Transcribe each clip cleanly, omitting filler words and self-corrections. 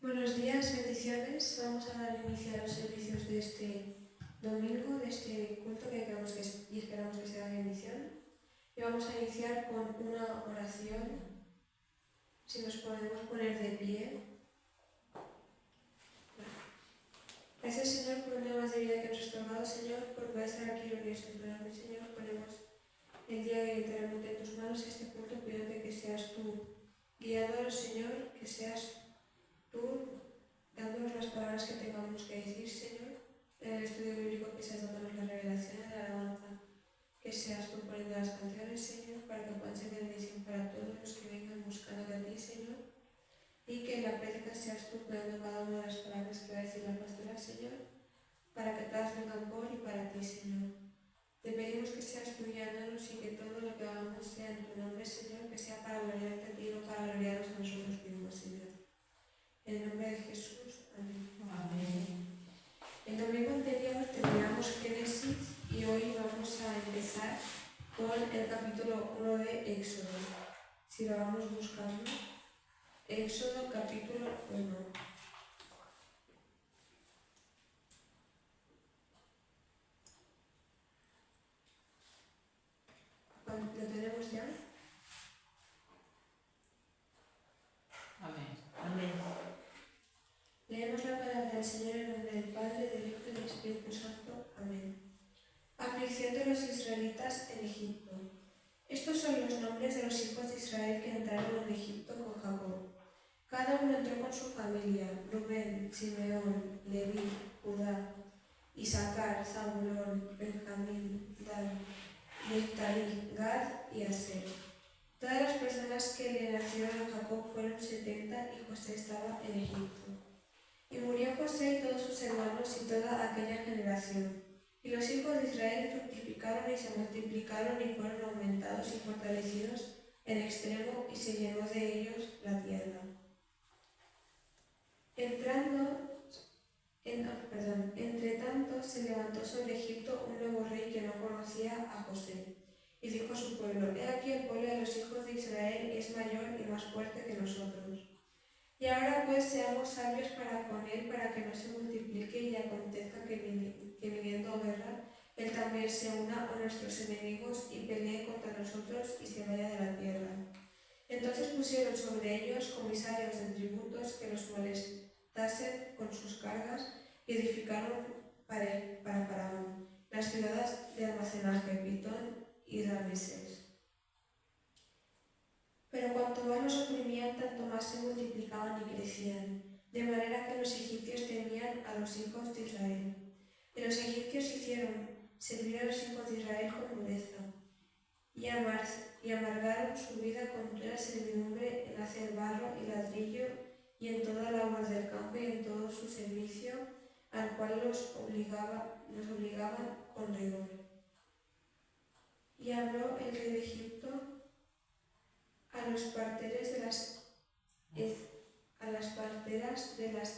Buenos días, bendiciones. Vamos a dar inicio a los servicios de este domingo, de este culto que y esperamos que sea de bendición. Y vamos a iniciar con una oración. Si nos podemos poner de pie. Gracias, Señor, por un día más de vida que nos has tomado, Señor, por poder estar aquí reunidos en tu nombre, Señor. Ponemos el día de literalmente en tus manos este culto, pidiéndote que seas tú guiador, Señor, que seas tú dándonos las palabras que tengamos que decir, Señor, en el estudio bíblico que seas dándonos la revelación de la alabanza, que seas tú poniendo las canciones, Señor, para que puedan ser de bendición para todos los que vengan buscando de ti, Señor, y que en la prédica seas tú poniendo cada una de las palabras que va a decir la pastora, Señor, para que todas vengan por y para ti, Señor. Te pedimos que seas tú guiándonos y que todo lo que hagamos sea en tu nombre, Señor, que sea para gloriarte a ti y no para gloriarnos a nosotros mismos, Señor. En el nombre de Jesús, amén. Amén. El domingo anterior terminamos Génesis y hoy vamos a empezar con el capítulo 1 de Éxodo. Si lo vamos buscando, Éxodo capítulo 1. ¿Lo tenemos ya? Amén. Amén. Leemos la palabra del Señor en nombre del Padre, del Hijo y del Espíritu Santo. Amén. Aflicción de los israelitas en Egipto. Estos son los nombres de los hijos de Israel que entraron en Egipto con Jacob. Cada uno entró con su familia: Rubén, Simeón, Leví, Judá, Isaacar, Zabulón, Benjamín, Dan, Neftalí, Gad y Aser. Todas las personas que le nacieron a Jacob fueron 70 y José estaba en Egipto. Y murió José y todos sus hermanos y toda aquella generación. Y los hijos de Israel fructificaron y se multiplicaron y fueron aumentados y fortalecidos en extremo y se llenó de ellos la tierra. Entre tanto se levantó sobre Egipto un nuevo rey que no conocía a José. Y dijo a su pueblo: He aquí el pueblo de los hijos de Israel es mayor y más fuerte que nosotros. Y ahora pues seamos sabios para con él, para que no se multiplique y acontezca que viniendo guerra, él también se una a nuestros enemigos y pelee contra nosotros y se vaya de la tierra. Entonces pusieron sobre ellos comisarios de tributos que los molestasen con sus cargas y edificaron para Faraón las ciudades de almacenaje, Pitón y Rameses. Pero cuanto más los oprimían, tanto más se multiplicaban y crecían, de manera que los egipcios temían a los hijos de Israel. Y los egipcios hicieron servir a los hijos de Israel con dureza, y amargaron su vida con toda servidumbre en hacer barro y ladrillo, y en toda la obra del campo y en todo su servicio, al cual los obligaban con rigor. Y habló el rey de Egipto a las parteras de las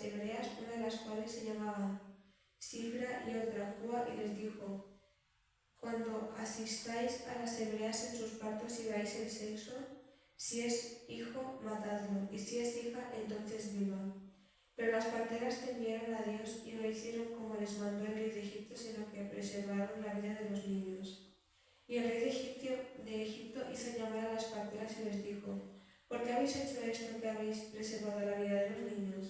hebreas, una de las cuales se llamaba Sifra y otra Fua, y les dijo: Cuando asistáis a las hebreas en sus partos y veáis el sexo, si es hijo, matadlo, y si es hija, entonces viva. Pero las parteras temieron a Dios y no hicieron como les mandó el rey de Egipto, sino que preservaron la vida de los niños. Y el rey de Egipto hizo llamar a las parteras y les dijo: ¿Por qué habéis hecho esto, que habéis preservado la vida de los niños?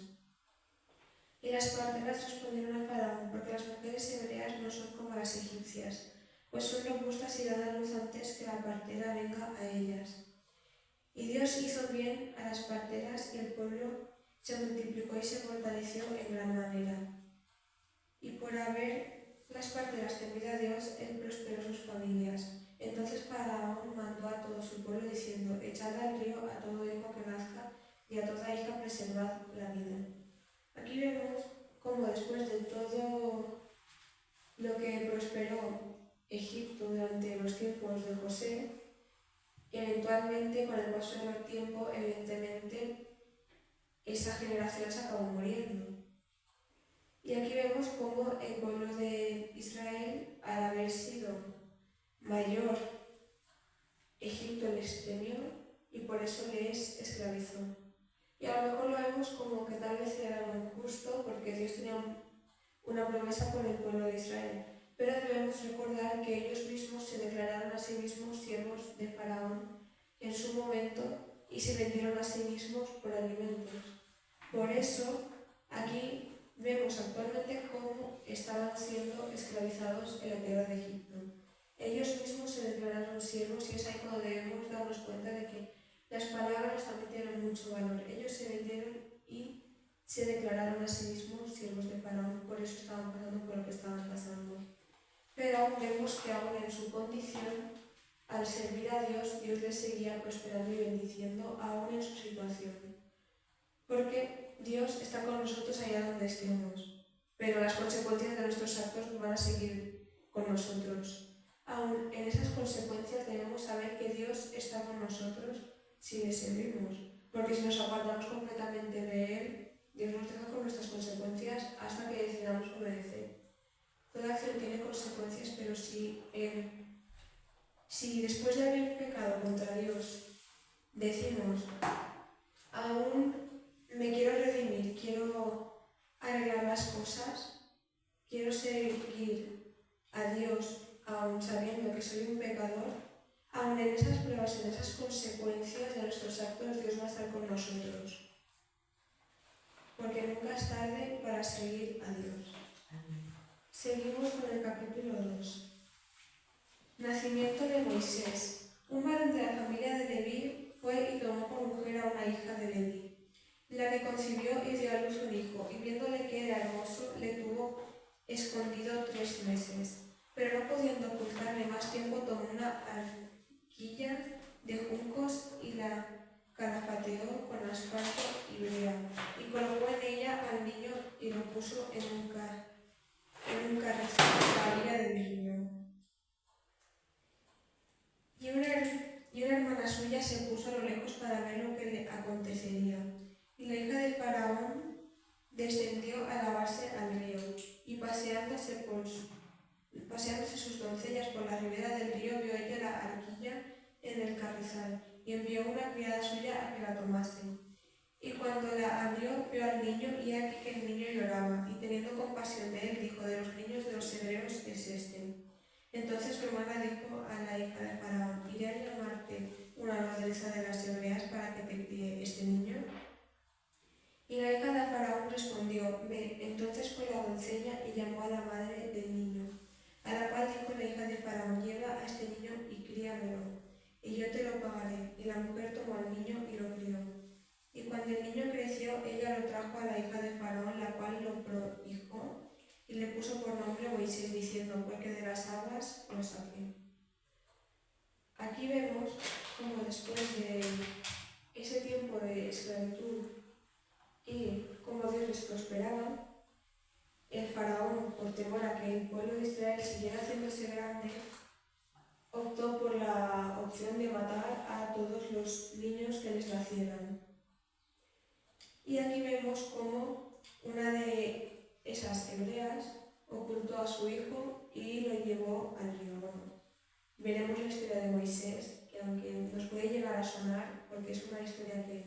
Y las parteras respondieron a Faraón: Porque las mujeres hebreas no son como las egipcias, pues son robustas y dan a luz antes que la partera venga a ellas. Y Dios hizo bien a las parteras, y el pueblo se multiplicó y se fortaleció en gran manera. Y por haber las parteras temido a Dios, él prosperó sus familias. Entonces Faraón mandó a todo su pueblo diciendo: Echad al río a todo hijo que nazca, y a toda hija preservad la vida. Aquí vemos cómo después de todo lo que prosperó Egipto durante los tiempos de José, eventualmente, con el paso del tiempo, evidentemente, esa generación se acabó muriendo. Y aquí vemos cómo el pueblo de Israel, al haber sido mayor, Egipto les temió y por eso les esclavizó. Y a lo mejor lo vemos como que tal vez era porque Dios tenía una promesa con el pueblo de Israel. Pero debemos recordar que ellos mismos se declararon a sí mismos siervos de Faraón en su momento y se vendieron a sí mismos por alimentos. Por eso, aquí vemos actualmente cómo estaban siendo esclavizados en la tierra de Egipto. Ellos mismos se declararon siervos y es ahí cuando debemos darnos cuenta de que las palabras también tienen mucho valor. Ellos se vendieron y se declararon a sí mismos siervos de Faraón, por eso estaban pasando por lo que estaban pasando. Pero aún vemos que aún en su condición, al servir a Dios, Dios les seguía prosperando y bendiciendo aún en su situación. Porque Dios está con nosotros allá donde estemos, pero las consecuencias de nuestros actos van a seguir con nosotros. Aún en esas consecuencias debemos saber que Dios está con nosotros si le servimos, porque si nos apartamos completamente de Él, Dios nos deja con nuestras consecuencias hasta que decidamos obedecer. Toda acción tiene consecuencias, pero si después de haber pecado contra Dios decimos, aún me quiero redimir, quiero arreglar las cosas, quiero seguir a Dios aún sabiendo que soy un pecador, aún en esas pruebas, en esas consecuencias de nuestros actos, Dios va a estar con nosotros. Porque nunca es tarde para seguir a Dios. Seguimos con el capítulo 2. Nacimiento de Moisés. Un varón de la familia de Leví fue y tomó por mujer a una hija de Leví, la que concibió y dio a luz un hijo, y viéndole que era hermoso, le tuvo escondido 3 meses. Pero no pudiendo ocultarle más tiempo, tomó una arquilla de juncos y la calafateó con asfalto y brea, y colocó en ella al niño y lo puso en un carrizal de la orilla del río. Y una hermana suya se puso a lo lejos para ver lo que le acontecería. Y la hija del faraón descendió a lavarse al río, y paseándose sus doncellas por la ribera del río, vio ella la arquilla en el carrizal, y envió una criada suya a que la tomase. Y cuando la abrió, vio al niño, y aquí que el niño lloraba, y teniendo compasión de él, dijo: de los niños de los hebreos es este. Entonces su hermana dijo a la hija de Faraón: ¿iré a llamarte una nodriza de las hebreas para que te críe este niño? Y la hija de Faraón respondió: ve. Entonces fue la doncella y llamó a la madre del niño, a la cual dijo la hija de Faraón: lleva a este niño y críamelo, y yo te lo pagaré. Y la mujer tomó al niño y lo crió. Y cuando el niño creció, ella lo trajo a la hija de Faraón, la cual lo prohijó y le puso por nombre Moisés, diciendo: porque de las aguas lo saqué. Aquí vemos cómo después de ese tiempo de esclavitud y cómo Dios les prosperaba, el faraón, por temor a que el pueblo de Israel siguiera haciéndose grande, optó por la opción de matar a todos los niños que les nacieran. Y aquí vemos cómo una de esas hebreas ocultó a su hijo y lo llevó al río. Bueno, veremos la historia de Moisés, que aunque nos puede llegar a sonar, porque es una historia que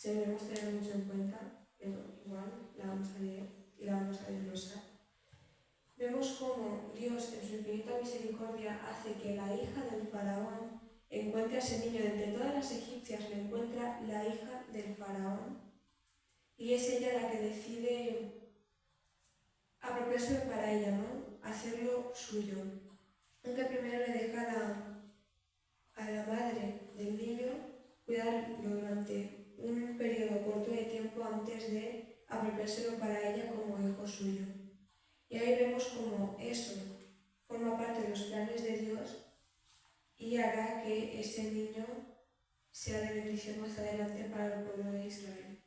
debemos tener mucho en cuenta, pero igual la vamos a leer y la vamos a desglosar. Vemos cómo Dios, en su infinita misericordia, hace que la hija del faraón encuentre a ese niño. De entre todas las egipcias le encuentra la hija del faraón, y es ella la que decide apropiarse para ella, ¿no? Hacerlo suyo. Aunque primero le deja a la madre del niño cuidarlo durante un periodo corto de tiempo antes de apropiárselo para ella como hijo suyo. Y ahí vemos cómo eso forma parte de los planes de Dios y hará que ese niño sea de bendición más adelante para el pueblo de Israel.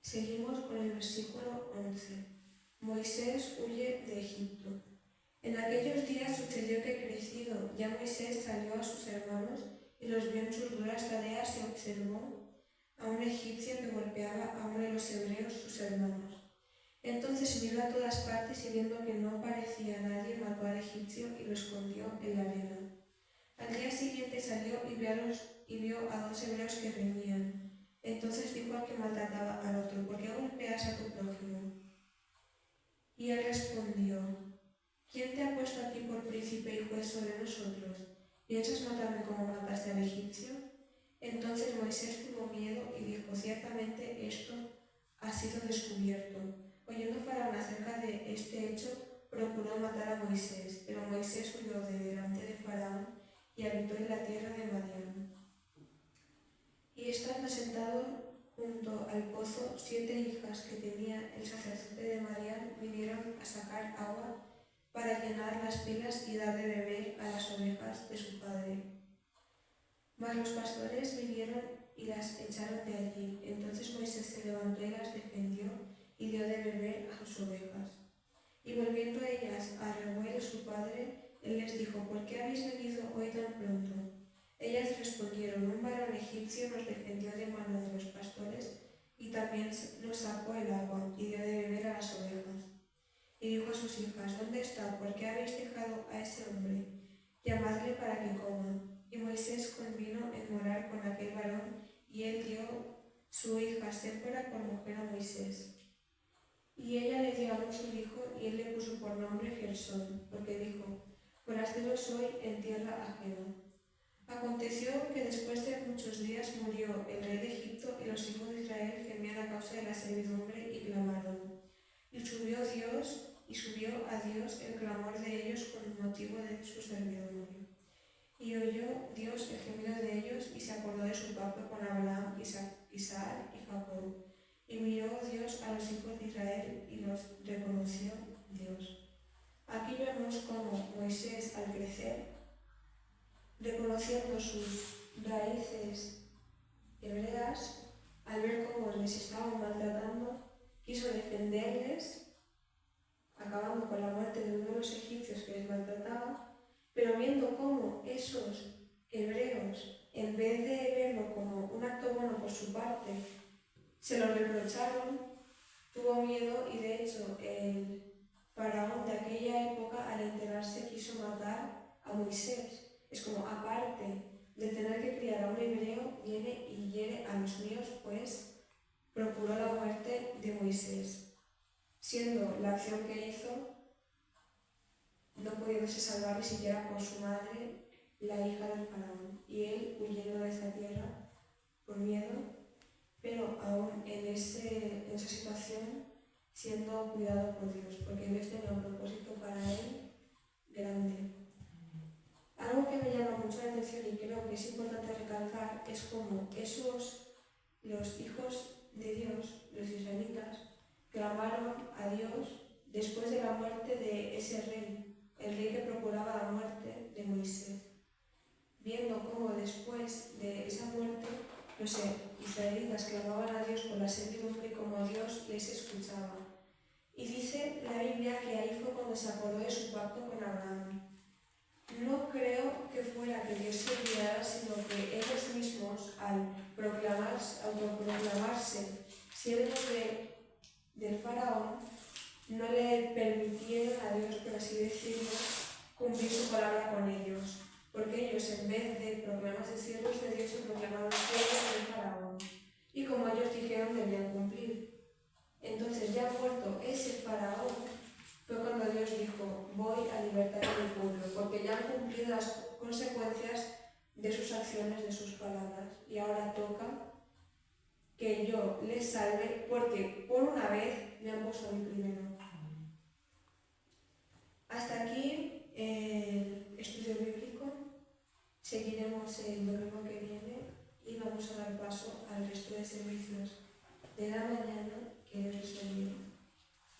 Seguimos con el versículo 11. Moisés huye de Egipto. En aquellos días sucedió que, crecido ya Moisés, salió a sus hermanos y los vio en sus duras tareas, y observó a un egipcio que golpeaba a uno de los hebreos, sus hermanos. Entonces miró a todas partes y, viendo que no parecía nadie, mató al egipcio y lo escondió en la arena. Al día siguiente salió y vio a 2 hebreos que reñían. Entonces dijo al que maltrataba al otro: ¿por qué golpeas a tu ¿Piensas matarme como mataste al egipcio? Entonces Moisés tuvo miedo y dijo, ciertamente esto ha sido descubierto. Oyendo Faraón acerca de este hecho, procuró matar a Moisés, pero Moisés huyó de delante de Faraón y habitó en la tierra de Madián. Y estando sentado junto al pozo, 7 hijas que tenía el sacerdote de Madián vinieron a sacar agua para llenar las pilas y dar de beber a las ovejas de su padre. Mas los pastores vinieron y las echaron de allí. Entonces Moisés se levantó y las defendió y dio de beber a sus ovejas. Y volviendo ellas a Reuel su padre, él les dijo, ¿por qué habéis venido hoy tan pronto? Ellas respondieron, un varón egipcio nos defendió de mano de los pastores y también nos sacó el agua y dio de beber a las ovejas. Y dijo a sus hijas, ¿dónde está? ¿Por qué habéis dejado a ese hombre? Llamadle para que coma. Y Moisés convino en morar con aquel varón, y él dio su hija Séfora por mujer a Moisés. Y ella le dio a luz un hijo, y él le puso por nombre Gersón, porque dijo, forastero soy en tierra ajena. Aconteció que después de muchos días murió el rey de Egipto, y los hijos de Israel gemían a causa de la servidumbre y clamaron. Y subió a Dios el clamor de ellos con motivo de su servidumbre. Y oyó Dios el gemido de ellos y se acordó de su pacto con Abraham, Isaac y Jacob. Y miró Dios a los hijos de Israel y los reconoció Dios. Aquí vemos cómo Moisés, al crecer, reconociendo sus raíces hebreas, al ver cómo les estaban maltratando, quiso defenderles, acabando con la muerte de uno de los egipcios que les maltrataba, pero viendo cómo esos hebreos, en vez de verlo como un acto bueno por su parte, se lo reprocharon, tuvo miedo y de hecho el faraón de aquella época, al enterarse, quiso matar a Moisés. Es como, aparte de tener que criar a un hebreo, viene y hiere a los míos, pues procuró la muerte de Moisés, siendo la acción que hizo no pudiéndose salvar ni siquiera por su madre, la hija del faraón, y él huyendo de esa tierra por miedo, pero aún en esa situación siendo cuidado por Dios, porque Dios tenía un propósito para él grande. Algo que me llama mucho la atención y creo que es importante recalcar es cómo los hijos de Dios, los israelitas, clamaron a Dios después de la muerte de ese rey, el rey que procuraba la muerte de Moisés. Viendo cómo después de esa muerte los israelitas clamaban a Dios por la servidumbre y cómo Dios les escuchaba. Y dice la Biblia que ahí fue cuando se acordó de su pacto con Abraham. No creo que fuera que Dios se olvidara, sino que ellos mismos, al autoproclamarse siervos del faraón, no le permitieron a Dios, por así decirlo, cumplir su palabra con ellos. Porque ellos, en vez de proclamarse siervos de Dios, se proclamaron siervos del faraón. Y como ellos dijeron, debían cumplir. Entonces, ya muerto ese faraón, fue cuando Dios dijo, voy a libertar a mi pueblo, porque ya han cumplido las consecuencias de sus acciones, de sus palabras. Y ahora toca que yo les salve, porque por una vez me han puesto a mí primero. Hasta aquí el estudio bíblico. Seguiremos el domingo que viene y vamos a dar paso al resto de servicios de la mañana, que Dios les bendiga.